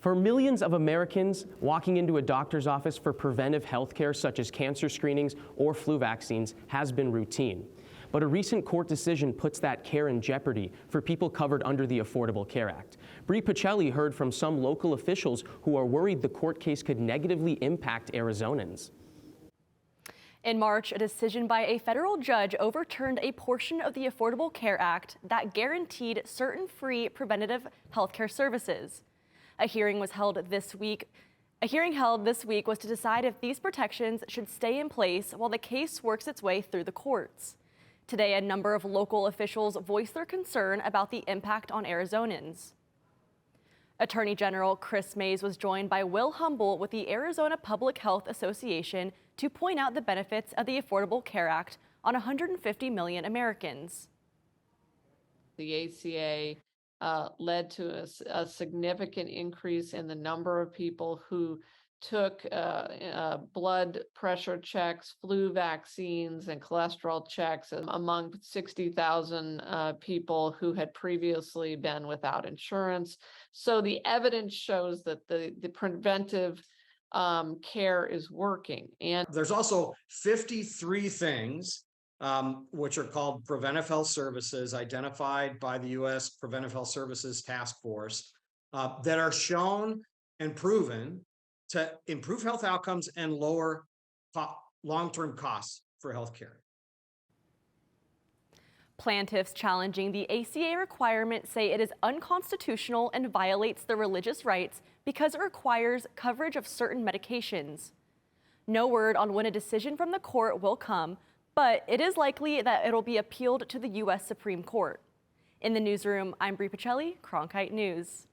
For millions of Americans, walking into a doctor's office for preventive health care such as cancer screenings or flu vaccines has been routine. But a recent court decision puts that care in jeopardy for people covered under the Affordable Care Act. Bri Pacelli heard from some local officials who are worried the court case could negatively impact Arizonans. In March, a decision by a federal judge overturned a portion of the Affordable Care Act that guaranteed certain free preventative health care services. A hearing held this week was to decide if these protections should stay in place while the case works its way through the courts. Today, a number of local officials voiced their concern about the impact on Arizonans. Attorney General Kris Mayes was joined by Will Humble with the Arizona Public Health Association to point out the benefits of the Affordable Care Act on 150 million Americans. The ACA led to a significant increase in the number of people who took blood pressure checks, flu vaccines, and cholesterol checks among 60,000 people who had previously been without insurance. So the evidence shows that the preventive care is working. And there's also 53 things which are called preventive health services identified by the U.S. Preventive Health Services Task Force that are shown and proven to improve health outcomes and lower long-term costs for healthcare. Plaintiffs challenging the ACA requirement say it is unconstitutional and violates their religious rights because it requires coverage of certain medications. No word on when a decision from the court will come, but it is likely that it'll be appealed to the U.S. Supreme Court. In the newsroom, I'm Bri Pacelli, Cronkite News.